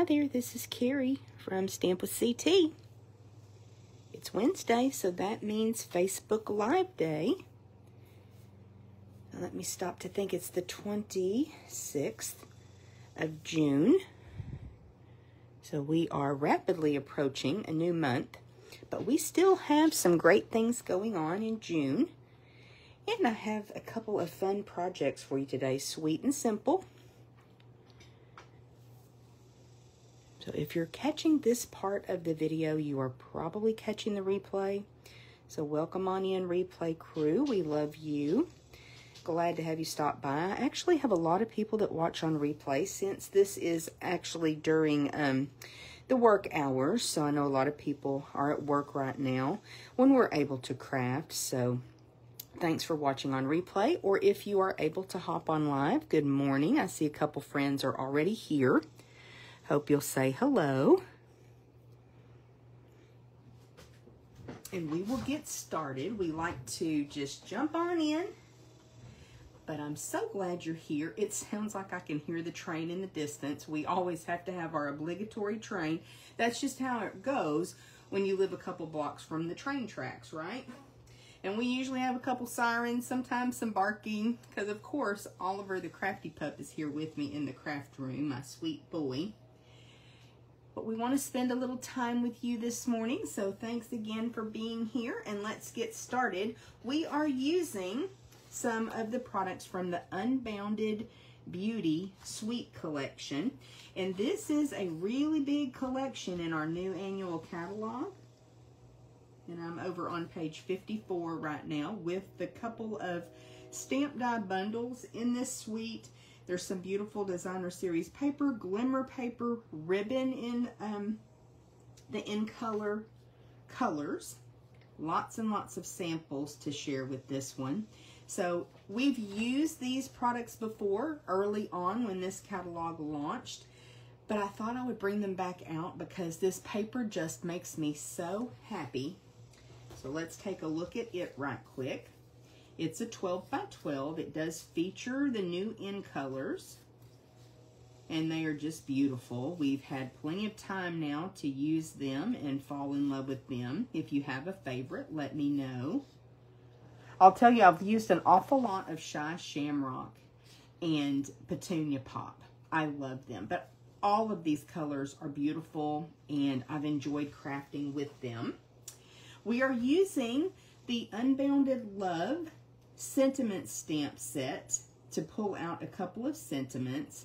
Hi there, this is Carrie from Stamp with CT. It's Wednesday, so that means Facebook Live Day. Now let me stop to think. It's the 26th of June. So we are rapidly approaching a new month, but we still have some great things going on in June. And I have a couple of fun projects for you today, sweet and simple. So if you're catching this part of the video, you are probably catching the replay. So welcome on in, replay crew. We love you. Glad to have you stop by. I actually have a lot of people that watch on replay since this is actually during the work hours. So I know a lot of people are at work right now when we're able to craft. So thanks for watching on replay. Or if you are able to hop on live, good morning. I see a couple friends are already here. Hope you'll say hello. And we will get started. We like to just jump on in. But I'm so glad you're here. It sounds like I can hear the train in the distance. We always have to have our obligatory train. That's just how it goes when you live a couple blocks from the train tracks, right? And we usually have a couple sirens, sometimes some barking, because of course Oliver the crafty pup is here with me in the craft room, my sweet boy. But we want to spend a little time with you this morning, so thanks again for being here, and let's get started. We are using some of the products from the Unbounded Beauty Suite collection, and this is a really big collection in our new annual catalog. And I'm over on page 54 right now with the couple of stamp die bundles in this suite. There's some beautiful designer series paper, glimmer paper, ribbon in the in color colors. Lots and lots of samples to share with this one. So we've used these products before early on when this catalog launched, but I thought I would bring them back out because this paper just makes me so happy. So let's take a look at it right quick. It's a 12 by 12. It does feature the new in colors, and they are just beautiful. We've had plenty of time now to use them and fall in love with them. If you have a favorite, let me know. I'll tell you, I've used an awful lot of Shy Shamrock and Petunia Pop. I love them, but all of these colors are beautiful, and I've enjoyed crafting with them. We are using the Unbounded Love Sentiment Stamp Set to pull out a couple of sentiments.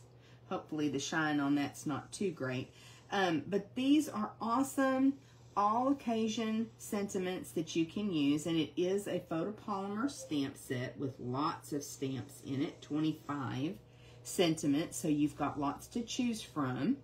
Hopefully the shine on that's not too great. But these are awesome all occasion sentiments that you can use, and it is a photopolymer stamp set with lots of stamps in it, 25 sentiments, so you've got lots to choose from.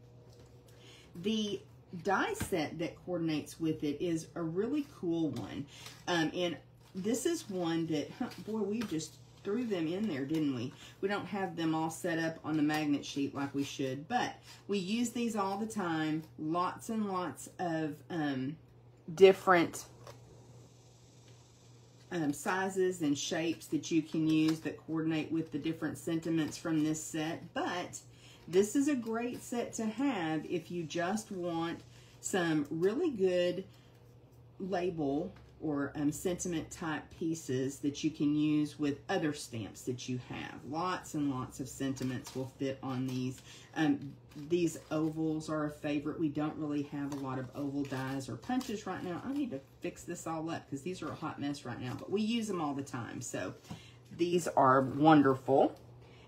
The die set that coordinates with it is a really cool one, and this is one that, boy, we just threw them in there, didn't we? We don't have them all set up on the magnet sheet like we should, but we use these all the time. Lots and lots of different sizes and shapes that you can use that coordinate with the different sentiments from this set. But this is a great set to have if you just want some really good label or sentiment type pieces that you can use with other stamps that you have. Lots and lots of sentiments will fit on these. These ovals are a favorite. We don't really have a lot of oval dies or punches right now. I need to fix this all up because these are a hot mess right now, but we use them all the time. So these are wonderful.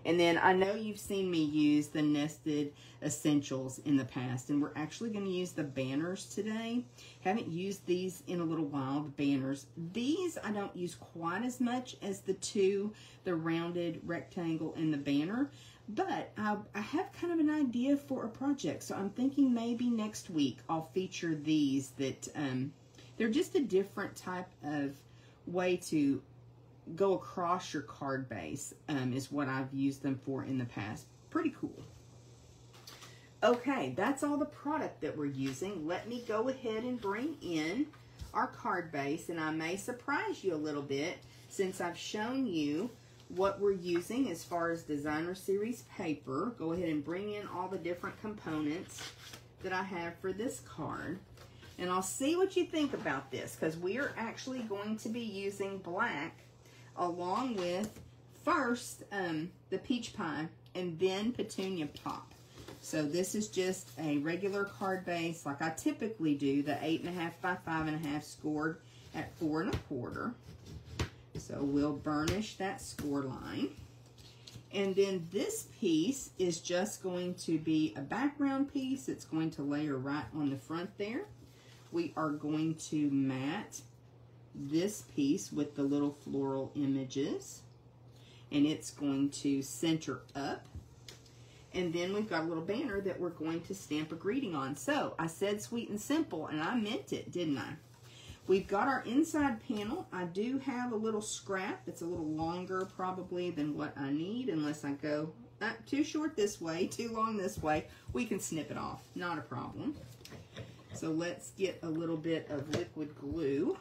And then I know you've seen me use the nested essentials in the past, and we're actually going to use the banners today. Haven't used these in a little while, the banners. These I don't use quite as much as the two, the rounded rectangle and the banner, but I have kind of an idea for a project. So I'm thinking maybe next week I'll feature these that they're just a different type of way to go across your card base, is what I've used them for in the past. Pretty cool. Okay, that's all the product that we're using. Let me go ahead and bring in our card base, and I may surprise you a little bit since I've shown you what we're using as far as designer series paper. Go ahead and bring in all the different components that I have for this card. And I'll see what you think about this, because we are actually going to be using black along with first the peach pie and then petunia pop. So this is just a regular card base like I typically do, the 8.5 by 5.5 scored at 4 1/4. So we'll burnish that score line. And then this piece is just going to be a background piece. It's going to layer right on the front there. We are going to mat this piece with the little floral images. And it's going to center up. And then we've got a little banner that we're going to stamp a greeting on. So I said sweet and simple, and I meant it, didn't I? We've got our inside panel. I do have a little scrap. It's a little longer probably than what I need, unless I go too short this way, too long this way. We can snip it off, not a problem. So let's get a little bit of liquid glue.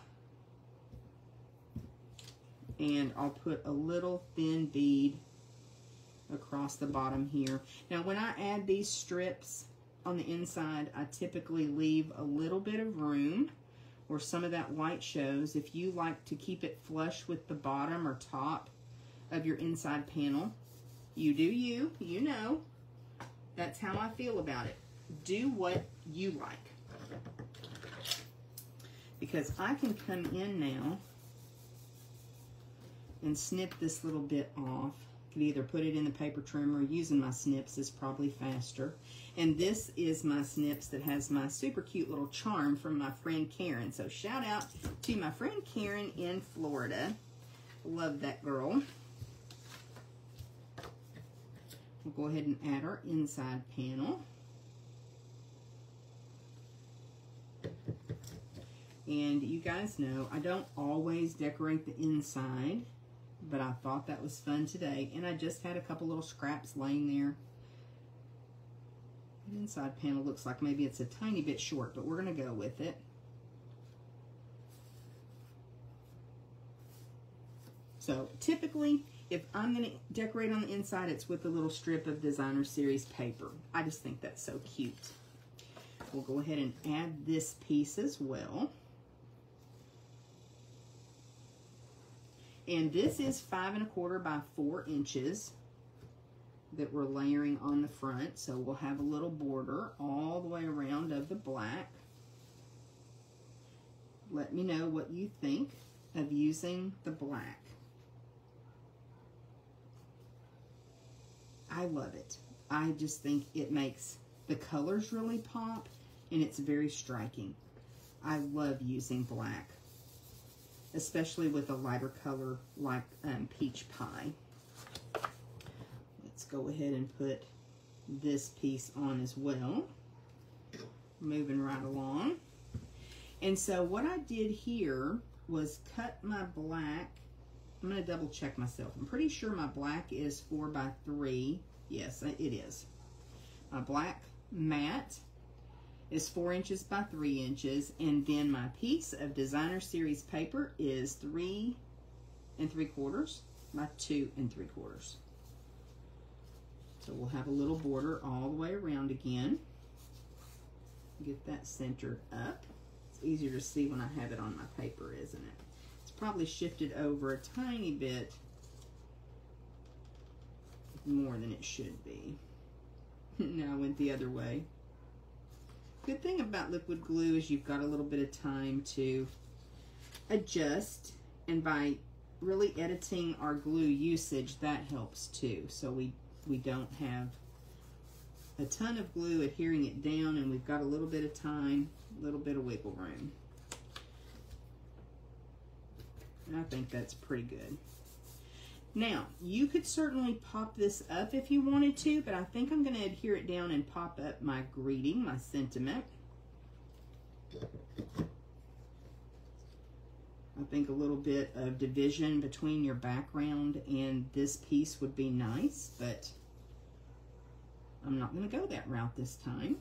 And I'll put a little thin bead across the bottom here. Now when I add these strips on the inside, I typically leave a little bit of room where some of that white shows. If you like to keep it flush with the bottom or top of your inside panel, you do you, you know. That's how I feel about it. Do what you like. Because I can come in now and snip this little bit off. Could either put it in the paper trimmer or using my snips is probably faster. And this is my snips that has my super cute little charm from my friend Karen. So shout out to my friend Karen in Florida. Love that girl. We'll go ahead and add our inside panel. And you guys know I don't always decorate the inside, but I thought that was fun today. And I just had a couple little scraps laying there. The inside panel looks like maybe it's a tiny bit short, but we're going to go with it. So typically, if I'm going to decorate on the inside, it's with a little strip of designer series paper. I just think that's so cute. We'll go ahead and add this piece as well. And this is 5 1/4 by 4 inches that we're layering on the front. So we'll have a little border all the way around of the black. Let me know what you think of using the black. I love it. I just think it makes the colors really pop, and it's very striking. I love using black, especially with a lighter color like peach pie. Let's go ahead and put this piece on as well. Moving right along. And so what I did here was cut my black. I'm going to double check myself. I'm pretty sure my black is 4 by 3. Yes, it is. My black matte is 4 inches by 3 inches, and then my piece of designer series paper is 3 3/4 by 2 3/4. So we'll have a little border all the way around again. Get that centered up. It's easier to see when I have it on my paper, isn't it? It's probably shifted over a tiny bit more than it should be. Now I went the other way. Good thing about liquid glue is you've got a little bit of time to adjust, and by really editing our glue usage, that helps too. So we don't have a ton of glue adhering it down, and we've got a little bit of time, a little bit of wiggle room. And I think that's pretty good. Now, you could certainly pop this up if you wanted to, but I think I'm going to adhere it down and pop up my greeting, my sentiment. I think a little bit of division between your background and this piece would be nice, but I'm not going to go that route this time.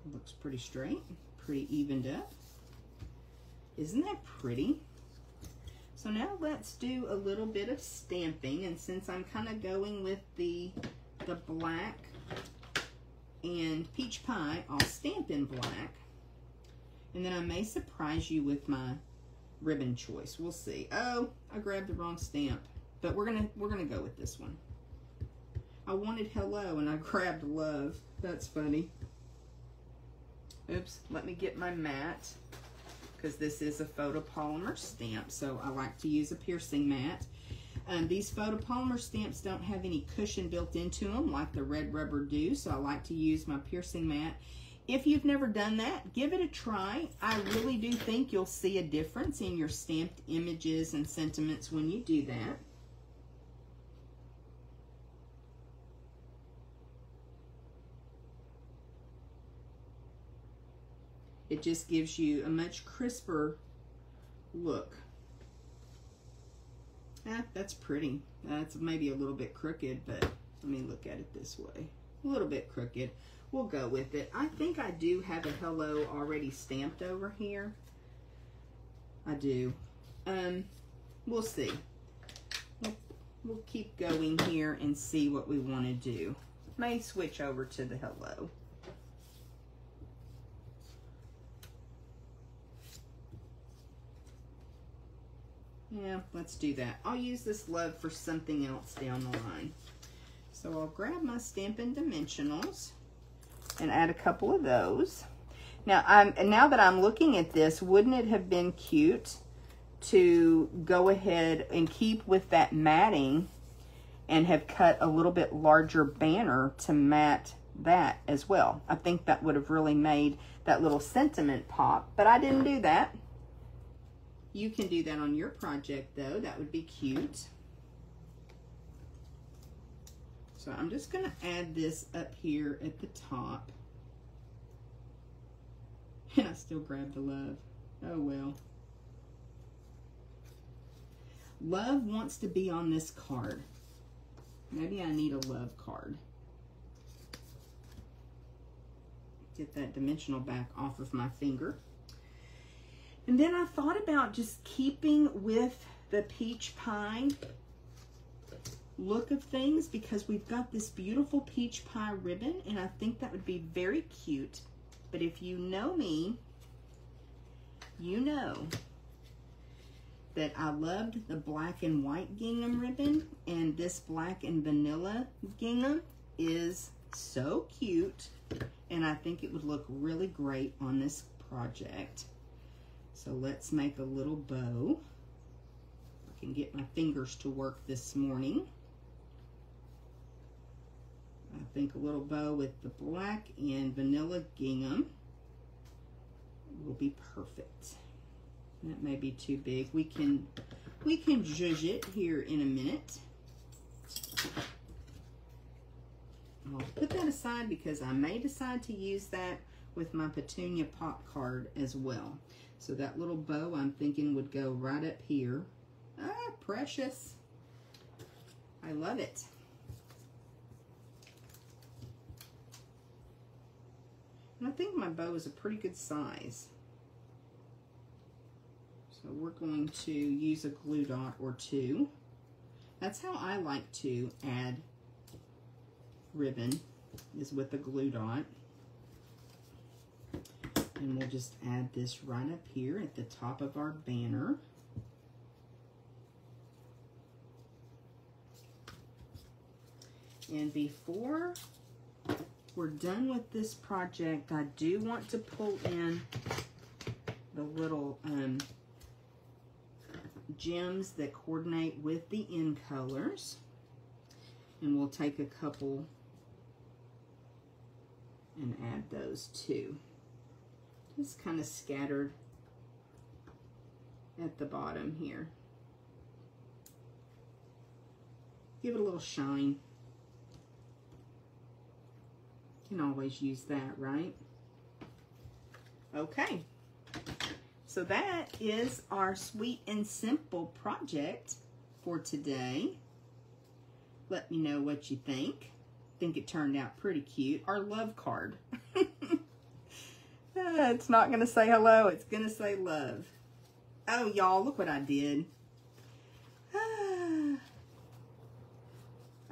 It looks pretty straight, pretty evened up. Isn't that pretty? So now let's do a little bit of stamping, and since I'm kind of going with the black and peach pie, I'll stamp in black, and then I may surprise you with my ribbon choice. We'll see. Oh, I grabbed the wrong stamp, but we're gonna go with this one. I wanted hello and I grabbed love. That's funny. Oops, let me get my mat, because this is a photopolymer stamp, so I like to use a piercing mat. These photopolymer stamps don't have any cushion built into them like the red rubber do, so I like to use my piercing mat. If you've never done that, give it a try. I really do think you'll see a difference in your stamped images and sentiments when you do that. It just gives you a much crisper look. Ah, that's pretty. That's maybe a little bit crooked, but let me look at it this way. A little bit crooked. We'll go with it. I think I do have a hello already stamped over here. I do. We'll see. We'll keep going here and see what we want to do. May switch over to the hello. Yeah, let's do that. I'll use this love for something else down the line. So I'll grab my Stampin' Dimensionals and add a couple of those. Now, now that I'm looking at this, wouldn't it have been cute to go ahead and keep with that matting and have cut a little bit larger banner to mat that as well? I think that would have really made that little sentiment pop, but I didn't do that. You can do that on your project though. That would be cute. So I'm just going to add this up here at the top. And I still grabbed the love. Oh well. Love wants to be on this card. Maybe I need a love card. Get that dimensional back off of my finger. And then I thought about just keeping with the peach pie look of things, because we've got this beautiful peach pie ribbon, and I think that would be very cute. But if you know me, you know that I loved the black and white gingham ribbon, and this black and vanilla gingham is so cute, and I think it would look really great on this project. So let's make a little bow. I can get my fingers to work this morning. I think a little bow with the black and vanilla gingham will be perfect. That may be too big. We can zhuzh it here in a minute. I'll put that aside because I may decide to use that with my petunia pop card as well. So that little bow I'm thinking would go right up here. Ah, precious. I love it. And I think my bow is a pretty good size. So we're going to use a glue dot or two. That's how I like to add ribbon, is with a glue dot. And we'll just add this right up here at the top of our banner. And before we're done with this project, I do want to pull in the little gems that coordinate with the end colors. And we'll take a couple and add those too. Just kind of scattered at the bottom here. Give it a little shine. Can always use that, right? Okay. So that is our sweet and simple project for today. Let me know what you think. I think it turned out pretty cute. Our love card. It's not going to say hello. It's going to say love. Oh, y'all, look what I did.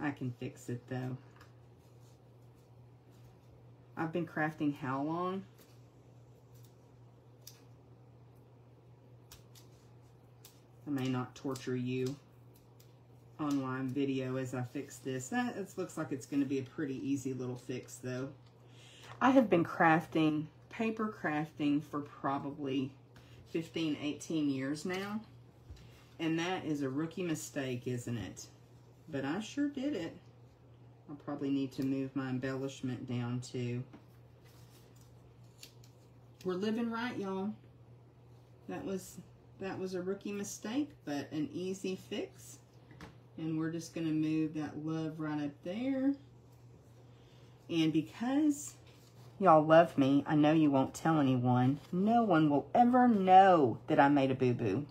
I can fix it though. I've been crafting how long? I may not torture you on live video as I fix this. It looks like it's going to be a pretty easy little fix though. I have been crafting, paper crafting for probably 15, 18 years now. And that is a rookie mistake, isn't it? But I sure did it. I'll probably need to move my embellishment down too. We're living right, y'all. That was a rookie mistake, but an easy fix. And we're just gonna move that love right up there. And because y'all love me, I know you won't tell anyone. No one will ever know that I made a boo-boo.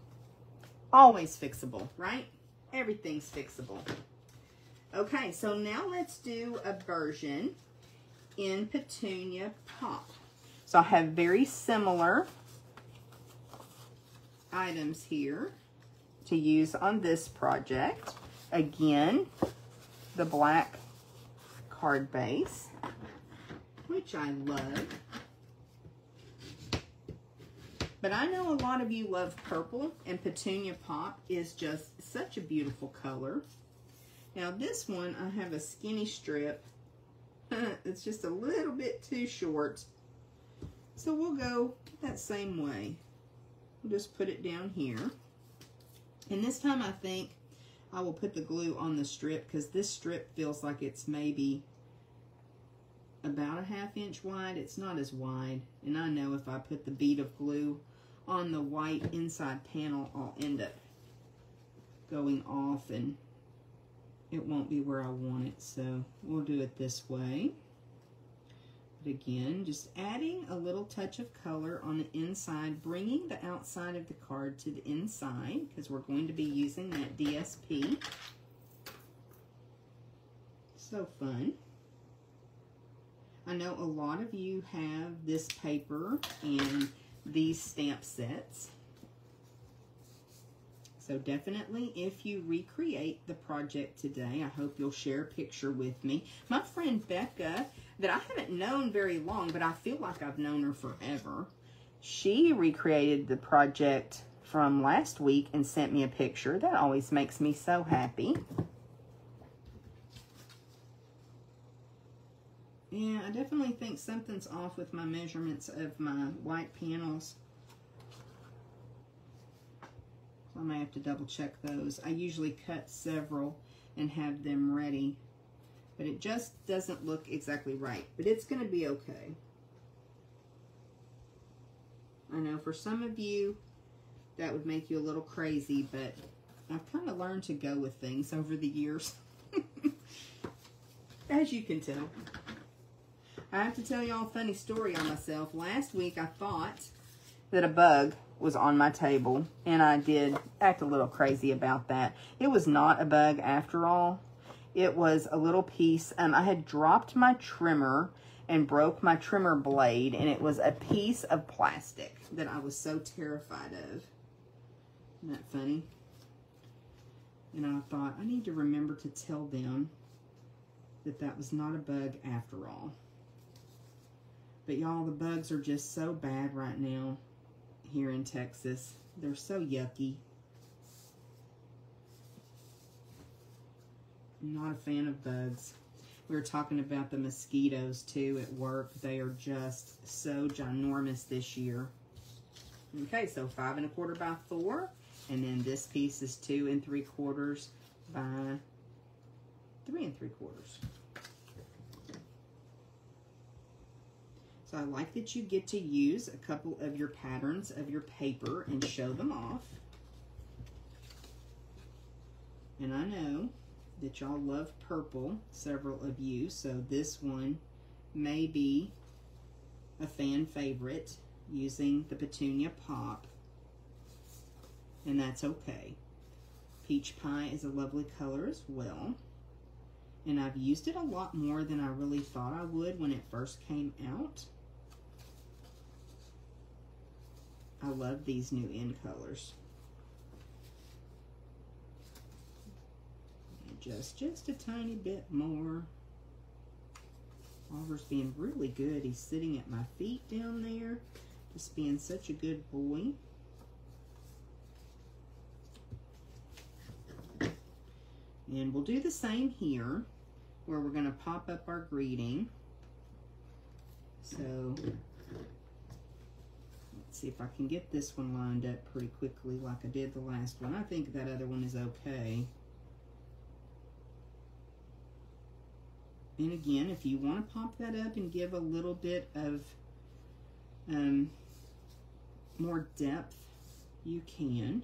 Always fixable, right? Everything's fixable. Okay, so now let's do a version in Petunia Pop. So I have very similar items here to use on this project. Again, the black card base, which I love. But I know a lot of you love purple, and Petunia Pop is just such a beautiful color. Now this one, I have a skinny strip. It's just a little bit too short. So we'll go that same way. We'll just put it down here. And this time I think I will put the glue on the strip, because this strip feels like it's maybe about a 1/2 inch wide. It's not as wide. And I know if I put the bead of glue on the white inside panel, I'll end up going off and it won't be where I want it. So we'll do it this way. But again, just adding a little touch of color on the inside, bringing the outside of the card to the inside, because we're going to be using that DSP. So fun. I know a lot of you have this paper and these stamp sets. So definitely, if you recreate the project today, I hope you'll share a picture with me. My friend Becca, that I haven't known very long, but I feel like I've known her forever. She recreated the project from last week and sent me a picture. That always makes me so happy. Yeah, I definitely think something's off with my measurements of my white panels. So I may have to double check those. I usually cut several and have them ready, but it just doesn't look exactly right. But it's going to be okay. I know for some of you, that would make you a little crazy, but I've kind of learned to go with things over the years. As you can tell. I have to tell y'all a funny story on myself. Last week, I thought that a bug was on my table, and I did act a little crazy about that. It was not a bug after all. It was a little piece. I had dropped my trimmer and broke my trimmer blade, and it was a piece of plastic that I was so terrified of. Isn't that funny? And I thought, I need to remember to tell them that that was not a bug after all. But y'all, the bugs are just so bad right now here in Texas. They're so yucky. I'm not a fan of bugs. We were talking about the mosquitoes too at work. They are just so ginormous this year. Okay, so 5 1/4 by 4. And then this piece is 2 3/4 by 3 3/4. So I like that you get to use a couple of your patterns of your paper and show them off. And I know that y'all love purple, several of you, so this one may be a fan favorite using the Petunia Pop, and that's okay. Peach Pie is a lovely color as well, and I've used it a lot more than I really thought I would when it first came out. I love these new in colors. adjust just a tiny bit more. Oliver's being really good. He's sitting at my feet down there, just being such a good boy. And we'll do the same here, where we're going to pop up our greeting. So, let's see if I can get this one lined up pretty quickly like I did the last one. I think that other one is okay. And again, if you want to pop that up and give a little bit of more depth, you can.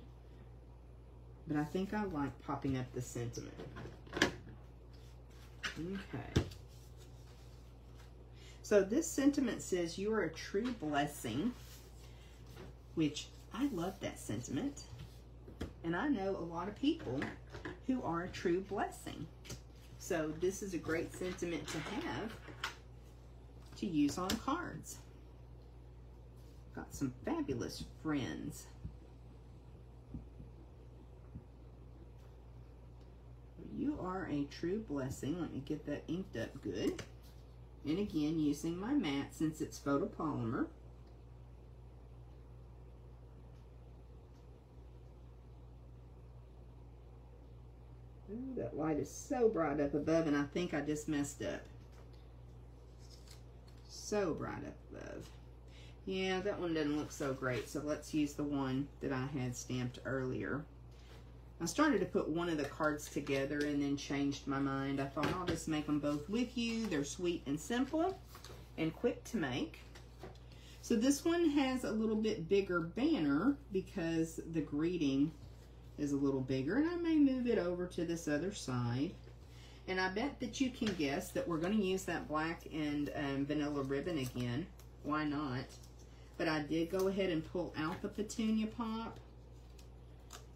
But I think I like popping up the sentiment. Okay. So this sentiment says, "You are a true blessing," which I love that sentiment. And I know a lot of people who are a true blessing. So this is a great sentiment to have to use on cards. Got some fabulous friends. You are a true blessing. Let me get that inked up good. And again, using my mat since it's photopolymer. Ooh, that light is so bright up above, and I think I just messed up. So bright up above. Yeah, that one doesn't look so great, so let's use the one that I had stamped earlier. I started to put one of the cards together and then changed my mind. I thought I'll just make them both with you. They're sweet and simple and quick to make. So this one has a little bit bigger banner because the greeting is a little bigger, and I may move it over to this other side. And I bet that you can guess that we're going to use that black and vanilla ribbon again. Why not? But I did go ahead and pull out the petunia pop.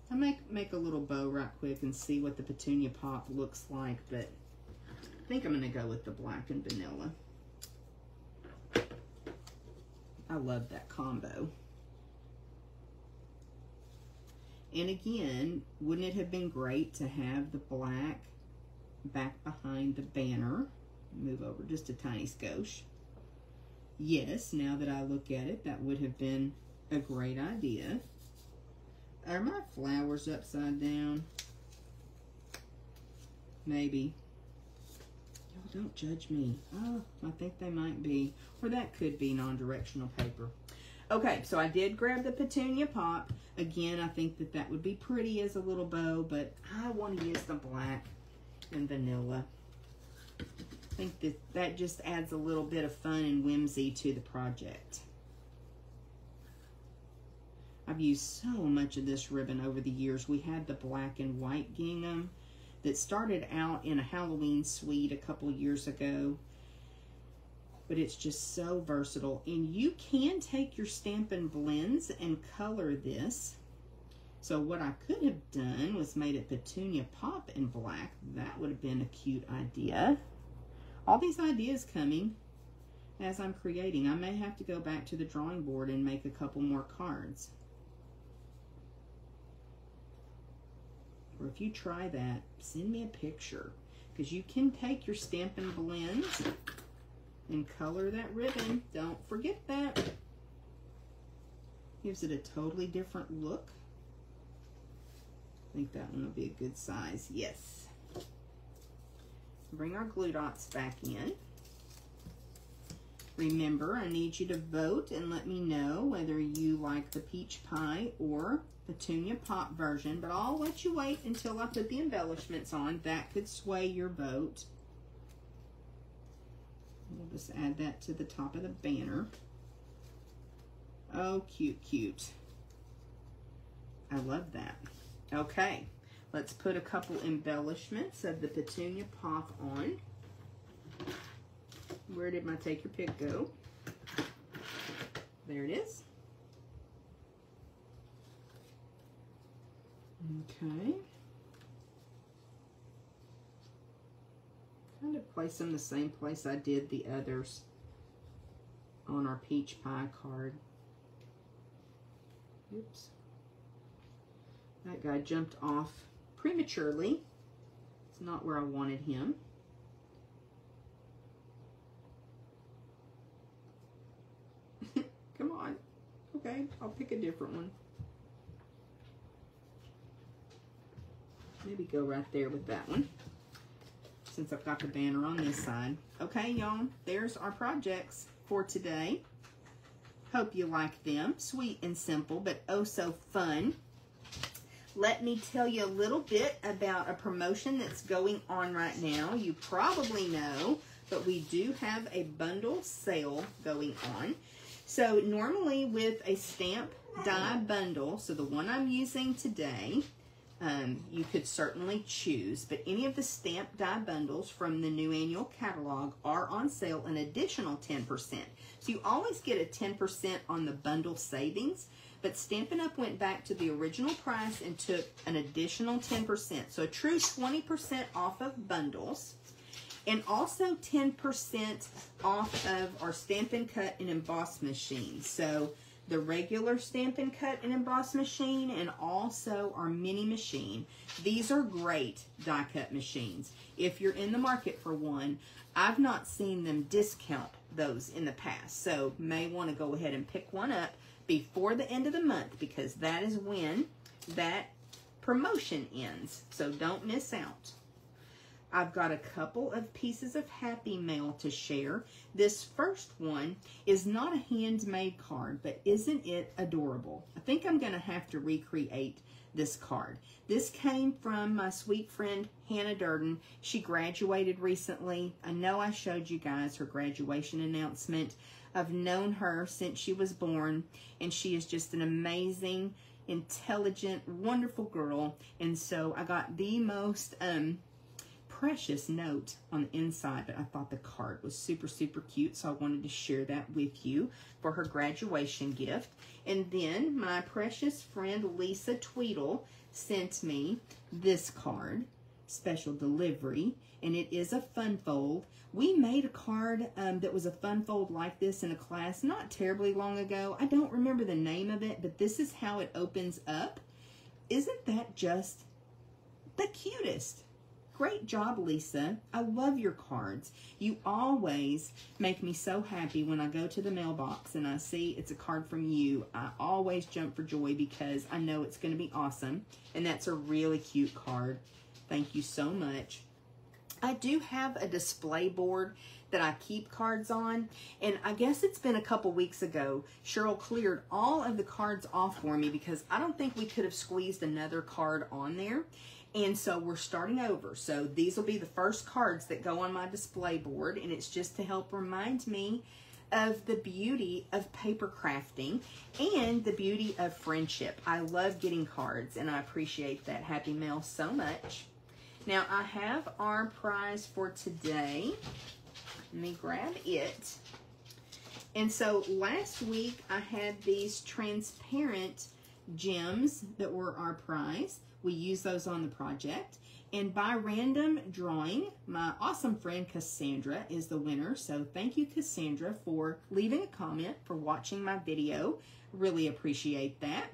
I make a little bow right quick and see what the petunia pop looks like, but I think I'm going to go with the black and vanilla. I love that combo. And again, wouldn't it have been great to have the black back behind the banner? Move over just a tiny skosh. Yes, now that I look at it, that would have been a great idea. Are my flowers upside down? Maybe. Y'all don't judge me. Oh, I think they might be. Or that could be non-directional paper. Okay, so I did grab the petunia pop. Again, I think that that would be pretty as a little bow, but I want to use the black and vanilla. I think that that just adds a little bit of fun and whimsy to the project. I've used so much of this ribbon over the years. We had the black and white gingham that started out in a Halloween suite a couple years ago. But it's just so versatile. And you can take your Stampin' Blends and color this. So what I could have done was made it petunia pop in black. That would have been a cute idea. All these ideas coming as I'm creating. I may have to go back to the drawing board and make a couple more cards. Or if you try that, send me a picture. Because you can take your Stampin' Blends and color that ribbon. Don't forget that. Gives it a totally different look. I think that one will be a good size. Yes. Bring our glue dots back in. Remember, I need you to vote and let me know whether you like the peach pie or petunia pop version, but I'll let you wait until I put the embellishments on. That could sway your vote. We'll just add that to the top of the banner. Oh, cute, cute. I love that. Okay, let's put a couple embellishments of the petunia pop on. Where did my take your pick go? There it is. Okay. Kind of place them the same place I did the others on our peach pie card. Oops. That guy jumped off prematurely, It's not where I wanted him. Come on. Okay, I'll pick a different one. Maybe go right there with that one, since I've got the banner on this side. Okay, y'all, there's our projects for today. Hope you like them. Sweet and simple, but oh so fun. Let me tell you a little bit about a promotion that's going on right now. You probably know, but we do have a bundle sale going on. So normally with a stamp die bundle, so the one I'm using today, you could certainly choose, but any of the stamp die bundles from the new annual catalog are on sale an additional 10%. So you always get a 10% on the bundle savings, but Stampin' Up! Went back to the original price and took an additional 10%. So a true 20% off of bundles, and also 10% off of our Stampin' Cut and Emboss machine. So the regular Stampin' Cut and Emboss machine, and also our mini machine. These are great die cut machines. If you're in the market for one, I've not seen them discount those in the past, so may want to go ahead and pick one up before the end of the month, because that is when that promotion ends, so don't miss out. I've got a couple of pieces of Happy Mail to share. This first one is not a handmade card, but isn't it adorable? I think I'm going to have to recreate this card. This came from my sweet friend Hannah Durden. She graduated recently. I know I showed you guys her graduation announcement. I've known her since she was born, and she is just an amazing, intelligent, wonderful girl. And so I got the most precious note on the inside, but I thought the card was super, super cute, so I wanted to share that with you for her graduation gift. And then my precious friend Lisa Tweedle sent me this card, special delivery, and it is a fun fold. We made a card that was a fun fold like this in a class not terribly long ago. I don't remember the name of it, but this is how it opens up. Isn't that just the cutest? Great job, Lisa. I love your cards. You always make me so happy when I go to the mailbox and I see it's a card from you. I always jump for joy because I know it's going to be awesome. And that's a really cute card. Thank you so much. I do have a display board that I keep cards on, and I guess it's been a couple weeks ago, Cheryl cleared all of the cards off for me because I don't think we could have squeezed another card on there. And so we're starting over. So these will be the first cards that go on my display board, and it's just to help remind me of the beauty of paper crafting and the beauty of friendship. I love getting cards, and I appreciate that Happy Mail so much. Now I have our prize for today. Let me grab it. And so last week I had these transparent gems that were our prize. We use those on the project. And by random drawing, my awesome friend Cassandra is the winner. So thank you, Cassandra, for leaving a comment, for watching my video. Really appreciate that.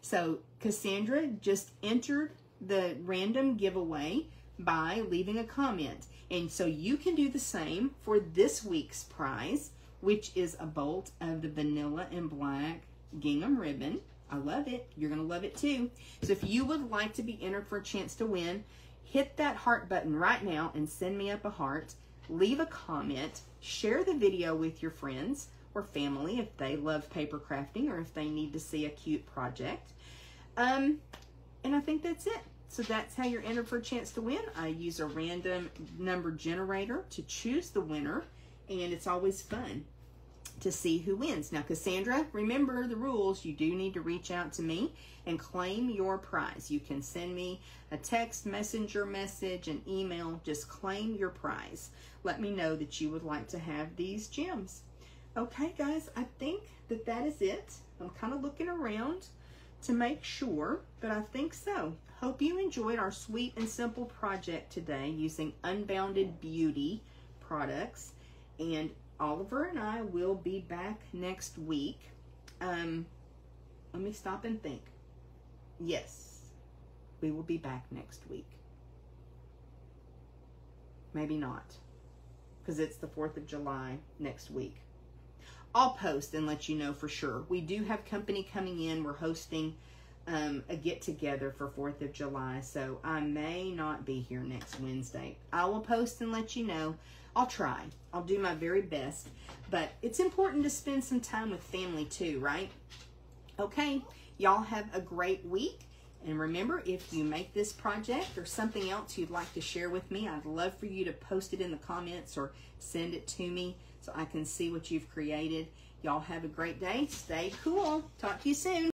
So Cassandra just entered the random giveaway by leaving a comment. And so you can do the same for this week's prize, which is a bolt of the vanilla and black gingham ribbon. I love it. You're going to love it too. So if you would like to be entered for a chance to win, hit that heart button right now and send me up a heart. Leave a comment. Share the video with your friends or family if they love paper crafting or if they need to see a cute project. And I think that's it. So that's how you're entered for a chance to win. I use a random number generator to choose the winner, and it's always fun to see who wins. Now, Cassandra, remember the rules. You do need to reach out to me and claim your prize. You can send me a text, messenger message, an email. Just claim your prize. Let me know that you would like to have these gems. Okay, guys, I think that that is it. I'm kind of looking around to make sure, but I think so. Hope you enjoyed our sweet and simple project today using Unbounded Beauty products. And Oliver and I will be back next week. Let me stop and think. Yes, we will be back next week. Maybe not, because it's the 4th of July next week. I'll post and let you know for sure. We do have company coming in. We're hosting a get-together for 4th of July, so I may not be here next Wednesday. I will post and let you know. I'll try. I'll do my very best, but it's important to spend some time with family too, right? Okay, y'all have a great week. And remember, if you make this project or something else you'd like to share with me, I'd love for you to post it in the comments or send it to me so I can see what you've created. Y'all have a great day. Stay cool. Talk to you soon.